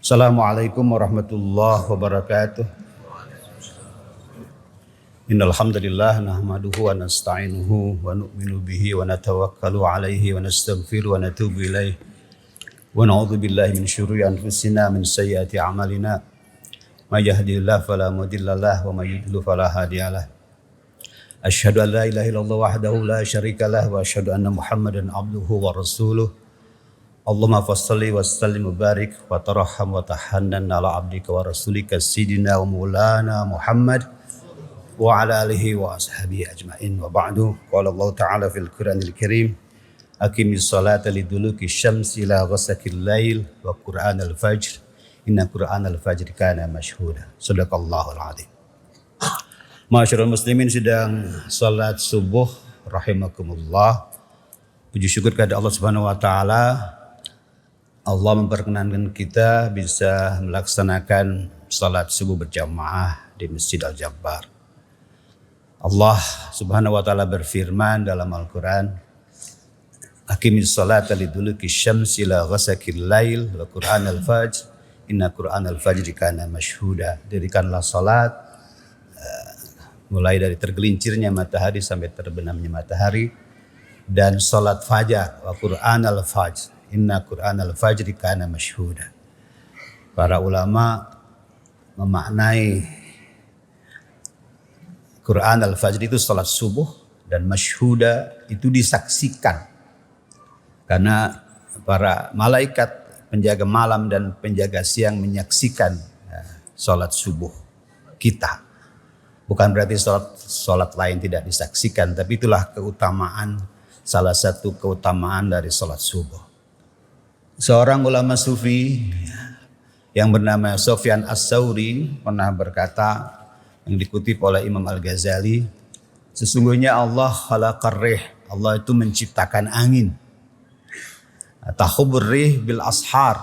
Assalamualaikum warahmatullahi wabarakatuh. Innal hamdalillah nahmaduhu wa nasta'inuhu wa nu'minu bihi wa natawakkalu 'alaihi wa nastaghfiru wa natubu ilaihi wa na'udzu billahi min syururi anfusina min sayyiati a'malina may yahdihillahu fala mudhillalah wa may yudhlil fala hadiyalah. Asyhadu an la ilaha illallah wahdahu la syarikalah wa asyhadu anna Muhammadan abduhu wa rasuluh. Allahumma fassalli wa sallim wa barik wa tarahham wa tahannan ala abdika wa rasulika sayyidina wa maulana Muhammad wa ala alihi wa ashabihi ajma'in wa ba'du. Qala Allah ta'ala fil Qur'anil Karim aqimis salata liduluki syamsi ila ghasaqil lail wa qur'anal fajr inna qur'anal fajri kana mashhuda. Shadaqallahul azim. Masyarul muslimin sedang salat subuh rahimakumullah. Puji syukur kepada Allah Subhanahu wa taala. Allah memperkenankan kita bisa melaksanakan salat subuh berjamaah di Masjid Al-Jabbar. Allah Subhanahu wa taala berfirman dalam Al-Qur'an, "Aqimis salata liduluki syamsi ila ghasaqil lail wa qur'anal fajr, inna qur'anal fajri kana mashhuda." Dirikanlah salat mulai dari tergelincirnya matahari sampai terbenamnya matahari, dan salat fajar wa qur'anal fajr, inna qur'anal fajri kana mashhuda. Para ulama memaknai Quran al-fajr itu salat subuh, dan mashhuda itu disaksikan. Karena para malaikat penjaga malam dan penjaga siang menyaksikan salat subuh kita. Bukan berarti salat lain tidak disaksikan, tapi itulah keutamaan, salah satu keutamaan dari salat subuh. Seorang ulama sufi yang bernama Sufyan Ats-Tsauri pernah berkata, yang dikutip oleh Imam Al-Ghazali, sesungguhnya Allah khalaqar rih, Allah itu menciptakan angin. Tahubur rih bil ashar,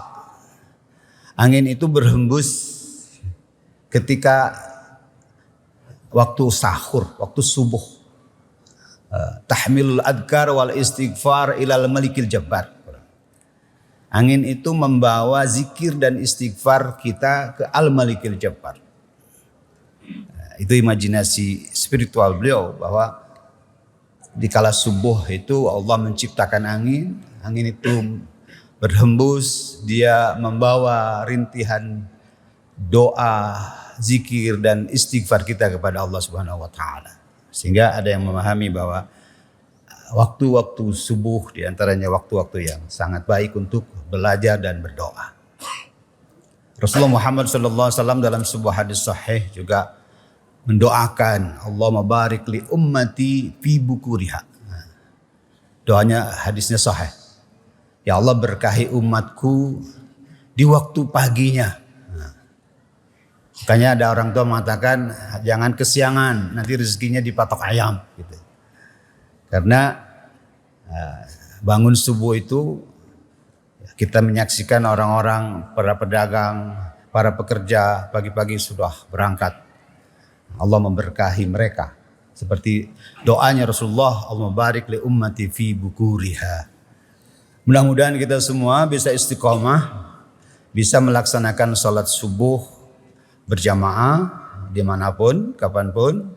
angin itu berhembus ketika waktu sahur, waktu subuh. Tahmilul adkar wal istighfar ilal malikil jabbar. Angin itu membawa zikir dan istighfar kita ke Al-Malikil Jabbar. Itu imajinasi spiritual beliau, bahwa di kala subuh itu Allah menciptakan angin. Angin itu berhembus, dia membawa rintihan doa, zikir dan istighfar kita kepada Allah Subhanahu wa taala. Sehingga ada yang memahami bahwa waktu-waktu subuh diantaranya waktu-waktu yang sangat baik untuk belajar dan berdoa. Rasulullah Muhammad SAW dalam sebuah hadis sahih juga mendoakan, Allahumma barik li ummati fi bukuriha. Doanya, hadisnya sahih. Ya Allah, berkahi umatku di waktu paginya. Makanya ada orang tua mengatakan, jangan kesiangan, nanti rezekinya dipatok ayam. Gitu. Karena bangun subuh itu kita menyaksikan orang-orang, para pedagang, para pekerja pagi-pagi sudah berangkat. Allah memberkahi mereka. Seperti doanya Rasulullah, Allahumma barik li ummati fi bukuriha. Mudah-mudahan kita semua bisa istiqomah, bisa melaksanakan salat subuh berjamaah dimanapun, kapanpun,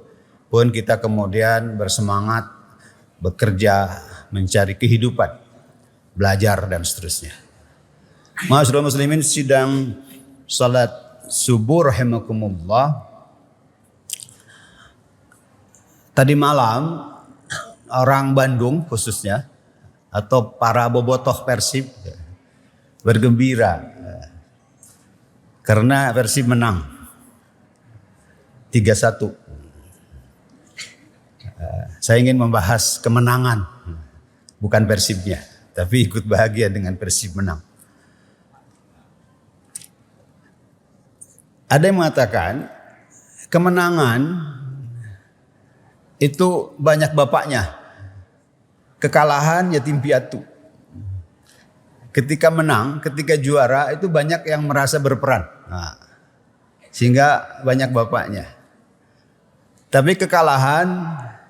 pun kita kemudian bersemangat bekerja, mencari kehidupan, belajar dan seterusnya. Ma'asyiral muslimin, sidang salat subuh rahimakumullah. Tadi malam orang Bandung khususnya, atau para bobotoh Persib bergembira karena Persib menang 3-1. Saya ingin membahas kemenangan, bukan Persibnya, tapi ikut bahagia dengan Persib menang. Ada yang mengatakan kemenangan itu banyak bapaknya, kekalahan yatim piatu. Ketika menang, ketika juara itu banyak yang merasa berperan, sehingga banyak bapaknya. Tapi kekalahan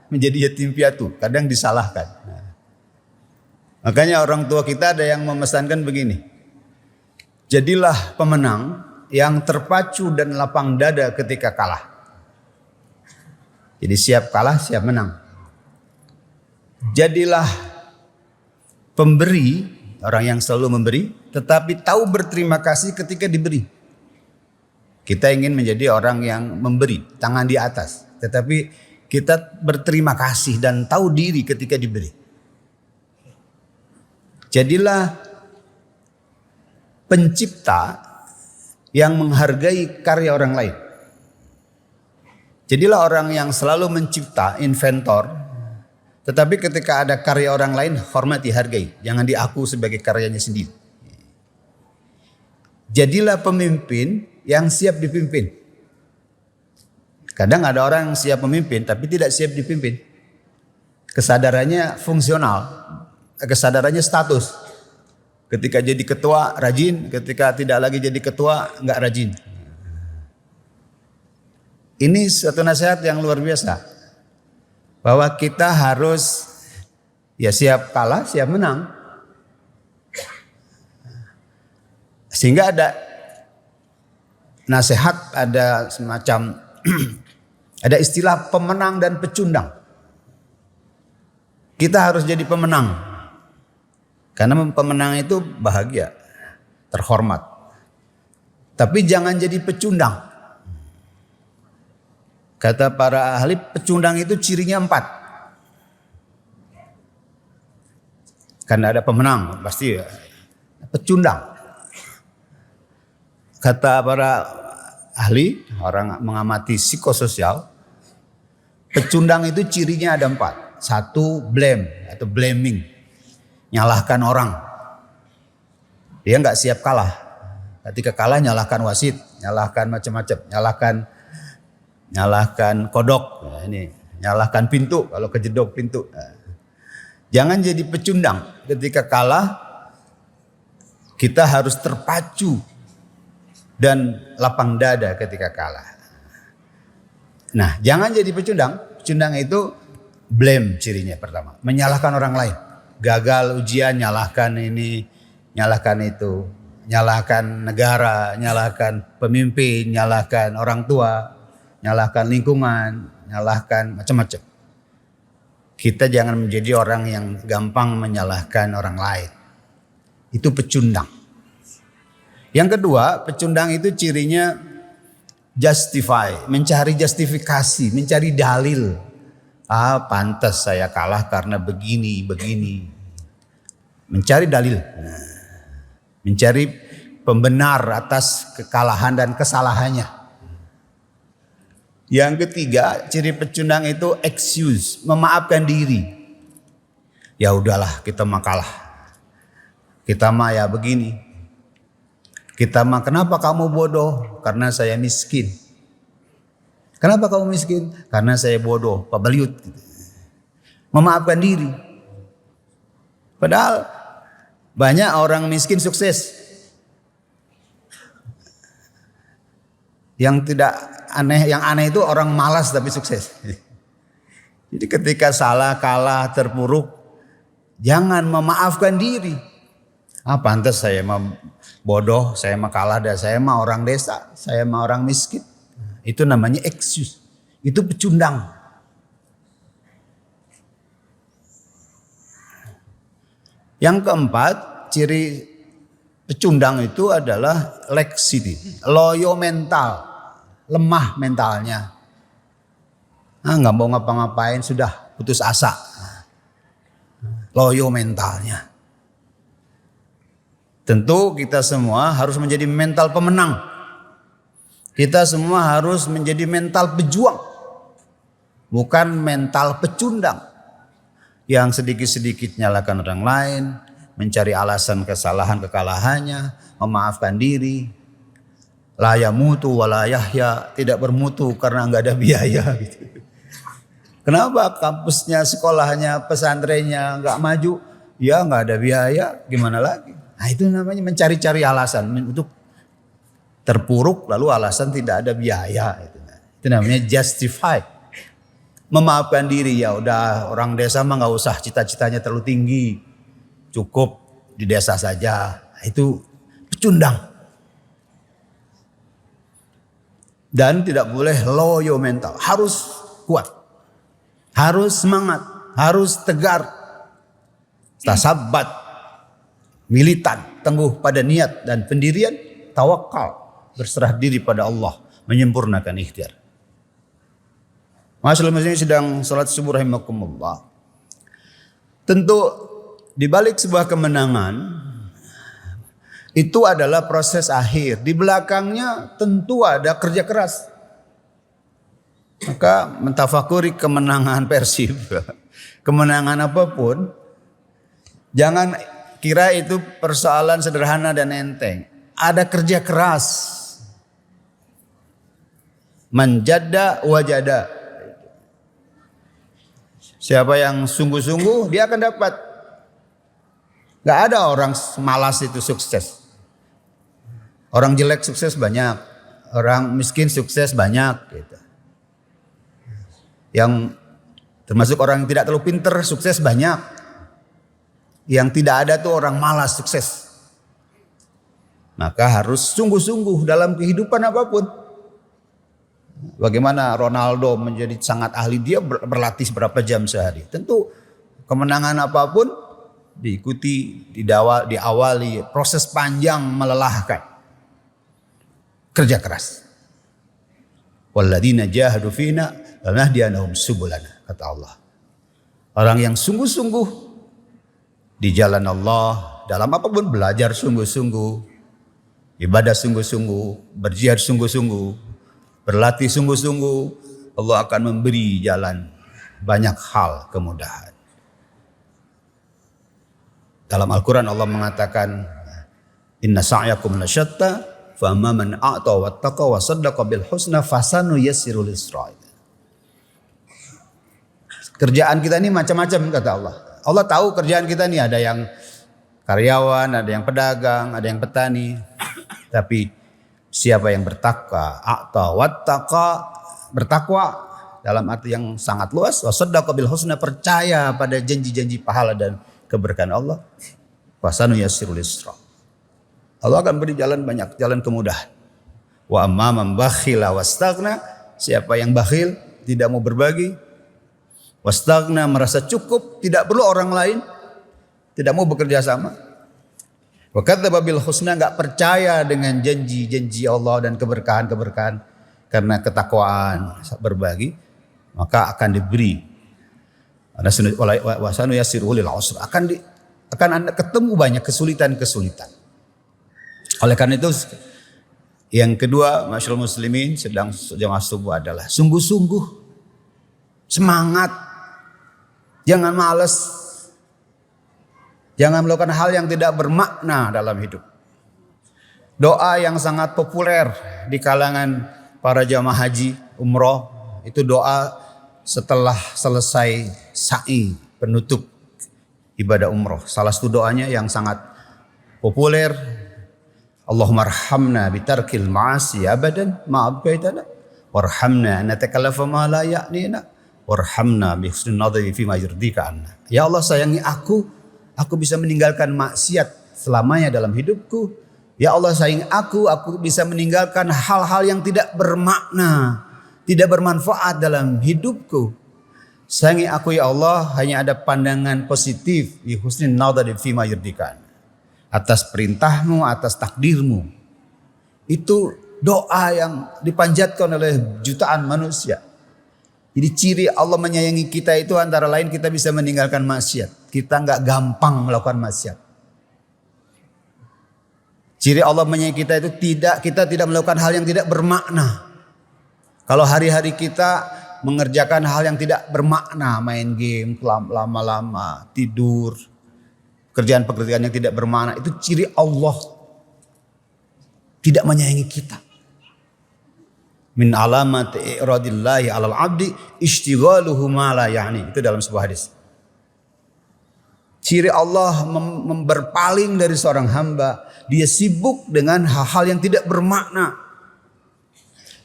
menjadi yatim piatu, kadang disalahkan. Makanya orang tua kita ada yang memesankan begini, Jadilah pemenang yang terpacu dan lapang dada ketika kalah. Jadi siap kalah, siap menang. Jadilah pemberi, orang yang selalu memberi, tetapi tahu berterima kasih ketika diberi. Kita ingin menjadi orang yang memberi, tangan di atas. Tetapi kita berterima kasih dan tahu diri ketika diberi. Jadilah pencipta yang menghargai karya orang lain. Jadilah orang yang selalu mencipta, inventor. Tetapi ketika ada karya orang lain, hormati, hargai. Jangan diaku sebagai karyanya sendiri. Jadilah pemimpin yang siap dipimpin. Kadang ada orang yang siap memimpin tapi tidak siap dipimpin. Kesadarannya fungsional, kesadarannya status. Ketika jadi ketua rajin, ketika tidak lagi jadi ketua enggak rajin. Ini suatu nasihat yang luar biasa. Bahwa kita harus ya siap kalah, siap menang. Sehingga ada nasihat, ada semacam ada istilah pemenang dan pecundang. Kita harus jadi pemenang. Karena pemenang itu bahagia, terhormat. Tapi jangan jadi pecundang. Kata para ahli, pecundang itu cirinya 4. Karena ada pemenang, pasti ya. Pecundang. Kata para ahli, orang mengamati psikososial, pecundang itu cirinya ada 4. 1, blame atau blaming. Nyalahkan orang. Dia nggak siap kalah. Ketika kalah nyalahkan wasit, nyalahkan macam-macam, nyalahkan kodok, nyalahkan pintu kalau kejedok pintu. Jangan jadi pecundang. Ketika kalah, kita harus terpacu dan lapang dada ketika kalah. Nah, jangan jadi pecundang. Pecundang itu blame cirinya pertama, menyalahkan orang lain. Gagal ujian, nyalahkan ini, nyalahkan itu, nyalahkan negara, nyalahkan pemimpin, nyalahkan orang tua, nyalahkan lingkungan, nyalahkan macam-macam. Kita jangan menjadi orang yang gampang menyalahkan orang lain. Itu pecundang. Yang kedua, pecundang itu cirinya justify, mencari justifikasi, mencari dalil. Pantas saya kalah karena begini. Mencari dalil. Mencari pembenar atas kekalahan dan kesalahannya. Yang ketiga, ciri pecundang itu excuse, memaafkan diri. Ya udahlah, kita mah kalah. Kita mah ya begini. Kita mah kenapa kamu bodoh? Karena saya miskin. Kenapa kamu miskin? Karena saya bodoh, Pak Beliut. Memaafkan diri. Padahal banyak orang miskin sukses. Yang aneh itu orang malas tapi sukses. Jadi ketika salah, kalah, terpuruk, jangan memaafkan diri. Pantas saya mah bodoh, saya mah kalah, dan saya mah orang desa, saya mah orang miskin. Itu namanya excuse. Itu pecundang. Yang keempat, ciri pecundang itu adalah laxity, loyo mental, lemah mentalnya. Nggak mau ngapa-ngapain, sudah putus asa. Loyo mentalnya. Tentu kita semua harus menjadi mental pemenang. Kita semua harus menjadi mental pejuang, bukan mental pecundang yang sedikit-sedikit nyalakan orang lain, mencari alasan kesalahan kekalahannya, memaafkan diri. La yamutu wa la yahya, tidak bermutu karena nggak ada biaya. Gitu. Kenapa kampusnya, sekolahnya, pesantrennya nggak maju? Ya nggak ada biaya, gimana lagi? Nah itu namanya mencari-cari alasan untuk terpuruk, lalu alasan tidak ada biaya. Itu namanya justify. Memaafkan diri, ya udah, orang desa mah nggak usah cita-citanya terlalu tinggi, cukup di desa saja. Itu pecundang. Dan tidak boleh loyo mental. Harus kuat. Harus semangat. Harus tegar. Tasabat. Militan. Tangguh pada niat dan pendirian. Tawakal. Berserah diri pada Allah. Menyempurnakan ikhtiar. Masyaallah muslimin sedang salat subuh rahimakumullah. Tentu di balik sebuah kemenangan itu adalah proses akhir. Di belakangnya tentu ada kerja keras. Maka mentafakuri kemenangan Persib, kemenangan apapun, jangan kira itu persoalan sederhana dan enteng. Ada kerja keras. Manjada wajada. Siapa yang sungguh-sungguh dia akan dapat. Gak ada orang malas itu sukses. Orang jelek sukses banyak. Orang miskin sukses banyak. Gitu. Yang termasuk orang yang tidak terlalu pinter sukses banyak. Yang tidak ada tuh orang malas sukses. Maka harus sungguh-sungguh dalam kehidupan apapun. Bagaimana Ronaldo menjadi sangat ahli, dia berlatih berapa jam sehari. Tentu kemenangan apapun diikuti, diawali proses panjang melelahkan. Kerja keras. Walladzina jahadu fina lanahdiyanahum subulana, kata Allah. Orang yang sungguh-sungguh di jalan Allah, dalam apapun belajar sungguh-sungguh, ibadah sungguh-sungguh, berjihad sungguh-sungguh, berlatih sungguh-sungguh, Allah akan memberi jalan banyak hal kemudahan. Dalam Al-Quran Allah mengatakan, Inna sa'yakum lasyatta, fa'amma man a'ta wattaqa wa saddaqa bil husna fasanu yassirul isra. Kerjaan kita ini macam-macam kata Allah. Allah tahu kerjaan kita ini ada yang karyawan, ada yang pedagang, ada yang petani. Tapi siapa yang bertakwa, bertakwa dalam arti yang sangat luas, wasaddaqa bil husna, percaya pada janji-janji pahala dan keberkahan Allah, fasanu yassirul isra. Allah akan beri banyak jalan kemudahan. Wa amma man bakhila wastaghna, siapa yang bakhil, tidak mau berbagi, wastaghna, merasa cukup, tidak perlu orang lain, tidak mau bekerja sama. Wa kadzdzaba bil husna, enggak percaya dengan janji-janji Allah dan keberkahan-keberkahan karena ketakwaan berbagi, maka akan diberi. Wasanu yassirul usra, akan Anda ketemu banyak kesulitan-kesulitan. Oleh karena itu yang kedua, masyaallah muslimin sedang jamaah subuh adalah sungguh-sungguh, semangat, jangan malas, jangan melakukan hal yang tidak bermakna dalam hidup. Doa yang sangat populer di kalangan para jamaah haji, umroh, itu doa setelah selesai sa'i penutup ibadah umroh. Salah satu doanya yang sangat populer, Allahumma arhamna bitarkil ma'asi abadan ma'abbaitana warhamna natakallafa ma la ya'nina warhamna bi husnil nadhri fi ma yurdika anna. Ya Allah, sayangi aku bisa meninggalkan maksiat selamanya dalam hidupku. Ya Allah, sayangi aku bisa meninggalkan hal-hal yang tidak bermakna, tidak bermanfaat dalam hidupku. Sayangi aku ya Allah, hanya ada pandangan positif bi husnil nadhri fi ma yurdika anna, atas perintahmu, atas takdirmu. Itu doa yang dipanjatkan oleh jutaan manusia. Jadi ciri Allah menyayangi kita itu antara lain kita bisa meninggalkan maksiat. Kita nggak gampang melakukan maksiat. Ciri Allah menyayangi kita itu kita tidak melakukan hal yang tidak bermakna. Kalau hari-hari kita mengerjakan hal yang tidak bermakna, main game lama-lama, tidur, pekerjaan-pekerjaan yang tidak bermakna, itu ciri Allah tidak menyayangi kita. Min alamat i'radillahi 'alal 'abdi ishtighaluhu ma la ya'ni. Itu dalam sebuah hadis. Ciri Allah berpaling dari seorang hamba, dia sibuk dengan hal-hal yang tidak bermakna.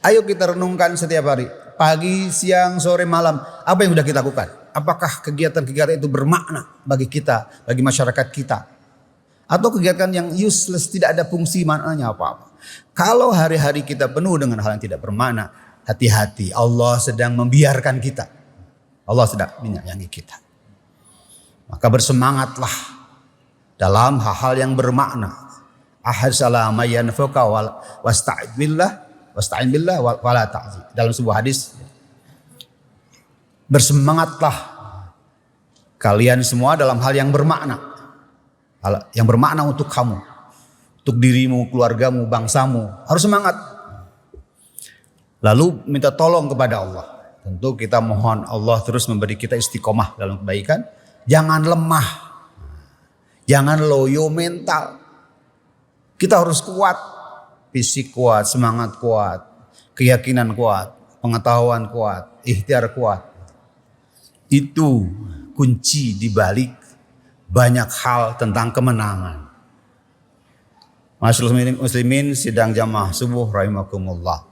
Ayo kita renungkan setiap hari, pagi, siang, sore, malam, apa yang sudah kita lakukan? Apakah kegiatan-kegiatan itu bermakna bagi kita, bagi masyarakat kita? Atau kegiatan yang useless, tidak ada fungsi maknanya apa-apa. Kalau hari-hari kita penuh dengan hal yang tidak bermakna, hati-hati, Allah sedang membiarkan kita. Allah sedang menyayangi kita. Maka bersemangatlah dalam hal-hal yang bermakna. Ahsala ma yanfa'uka wasta'in billah wala ta'zi. Dalam sebuah hadis, bersemangatlah kalian semua dalam hal yang bermakna. Hal yang bermakna untuk kamu, untuk dirimu, keluargamu, bangsamu. Harus semangat. Lalu minta tolong kepada Allah. Tentu kita mohon Allah terus memberi kita istiqomah dalam kebaikan. Jangan lemah. Jangan loyo mental. Kita harus kuat. Fisik kuat, semangat kuat, keyakinan kuat, pengetahuan kuat, ikhtiar kuat. Itu kunci di balik banyak hal tentang kemenangan. Masyaallah muslimin sidang jamaah subuh rahimakumullah.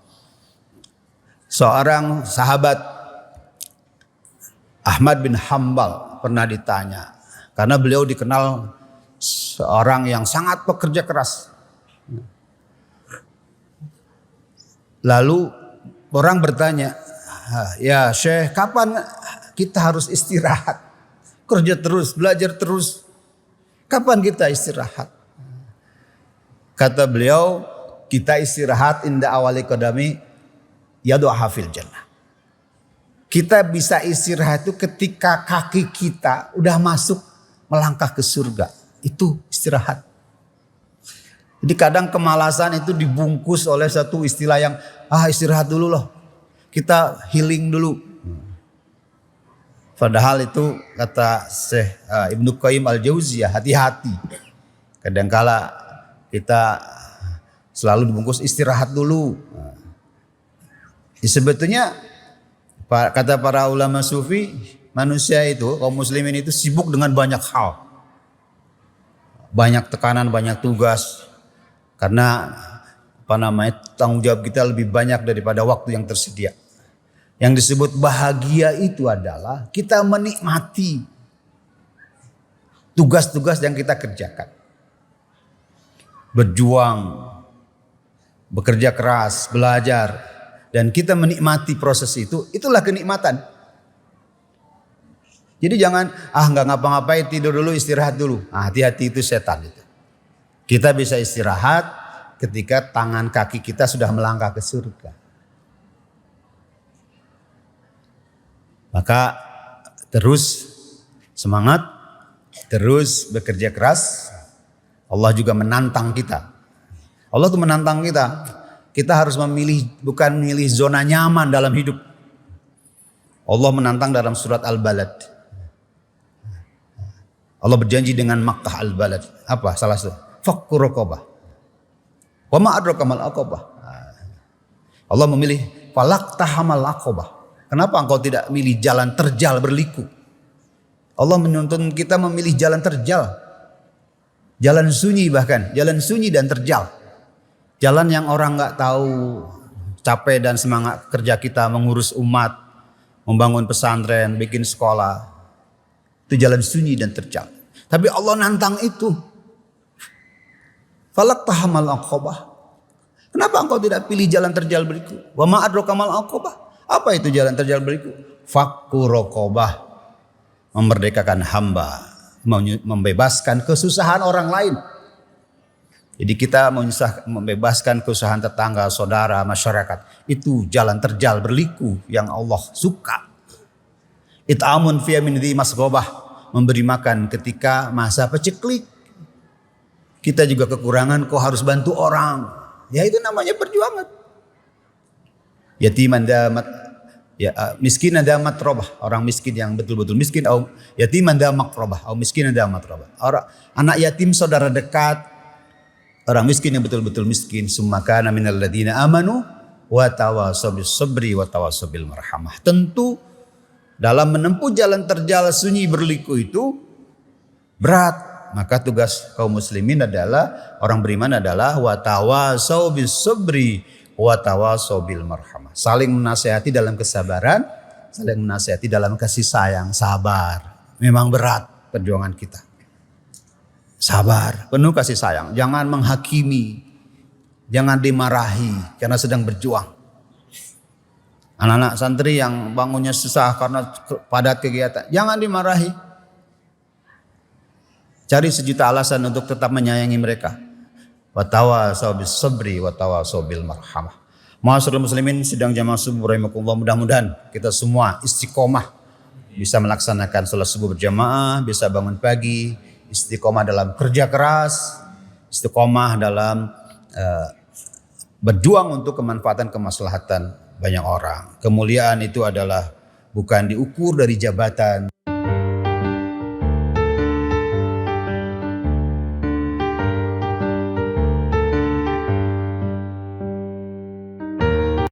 Seorang sahabat Ahmad bin Hambal pernah ditanya, karena beliau dikenal seorang yang sangat pekerja keras. Lalu orang bertanya, ya Syekh, kapan kita harus istirahat? Kerja terus, belajar terus. Kapan kita istirahat? Kata beliau, kita istirahat inda awali qadami yadu'a fil jannah. Kita bisa istirahat itu ketika kaki kita udah masuk melangkah ke surga. Itu istirahat. Jadi kadang kemalasan itu dibungkus oleh satu istilah yang istirahat dulu loh. Kita healing dulu. Padahal itu kata Syekh Ibnu Qayyim Al-Jauziyah, hati-hati. Kadangkala kita selalu dibungkus istirahat dulu. Sebetulnya kata para ulama sufi, manusia itu, kaum muslimin itu sibuk dengan banyak hal. Banyak tekanan, banyak tugas. Karena tanggung jawab kita lebih banyak daripada waktu yang tersedia. Yang disebut bahagia itu adalah kita menikmati tugas-tugas yang kita kerjakan. Berjuang, bekerja keras, belajar, dan kita menikmati proses itu, itulah kenikmatan. Jadi jangan nggak ngapa-ngapain, tidur dulu, istirahat dulu. Hati-hati, itu setan itu. Kita bisa istirahat ketika tangan kaki kita sudah melangkah ke surga. Maka terus semangat, terus bekerja keras. Allah juga menantang kita. Allah tuh menantang kita. Kita harus memilih, bukan memilih zona nyaman dalam hidup. Allah menantang dalam surat Al-Balad. Allah berjanji dengan Makkah Al-Balad. Apa salah satu? Fakku raqabah. Wa ma adraka mal aqabah. Allah memilih falaqtahamal aqabah. Kenapa engkau tidak milih jalan terjal berliku? Allah menuntun kita memilih jalan terjal. Jalan sunyi bahkan, jalan sunyi dan terjal. Jalan yang orang enggak tahu capek dan semangat kerja kita mengurus umat, membangun pesantren, bikin sekolah. Itu jalan sunyi dan terjal. Tapi Allah nantang itu. Falaqtahamal aqabah. Kenapa engkau tidak pilih jalan terjal berliku? Wa ma adraka mal aqabah. Apa itu jalan terjal berliku? Fakku raqabah. Memerdekakan hamba, membebaskan kesusahan orang lain. Jadi kita membebaskan kesusahan tetangga, saudara, masyarakat. Itu jalan terjal berliku yang Allah suka. It'amun fi min dhi masghobah. Memberi makan ketika masa peceklik. Kita juga kekurangan, kau harus bantu orang. Ya itu namanya perjuangan. Yatiman damat, miskin damat robah. Orang miskin yang betul-betul miskin. Yatiman damat robah. Miskin damat robah. Anak yatim saudara dekat. Orang miskin yang betul-betul miskin. Summa kana minal ladina amanu wa tawasaw bis sabri wa tawasaw bil marhamah. Tentu dalam menempuh jalan terjal sunyi berliku itu berat. Maka tugas kaum muslimin adalah, orang beriman adalah wa tawasaw bis sabri wa tawasaw bil marhamah. Saling menasihati dalam kesabaran, saling menasihati dalam kasih sayang, sabar. Memang berat perjuangan kita. Sabar, penuh kasih sayang. Jangan menghakimi. Jangan dimarahi karena sedang berjuang. Anak-anak santri yang bangunnya susah karena padat kegiatan, jangan dimarahi. Cari sejuta alasan untuk tetap menyayangi mereka. Wa tawasau bis sabri wa tawasau bil marhamah. Ma'asyiral muslimin sidang jamaah subuh rahimakumullah, mudah-mudahan kita semua istiqomah bisa melaksanakan salat subuh berjamaah, bisa bangun pagi, istiqomah dalam kerja keras, istiqomah dalam berjuang untuk kemanfaatan kemaslahatan banyak orang. Kemuliaan itu adalah bukan diukur dari jabatan,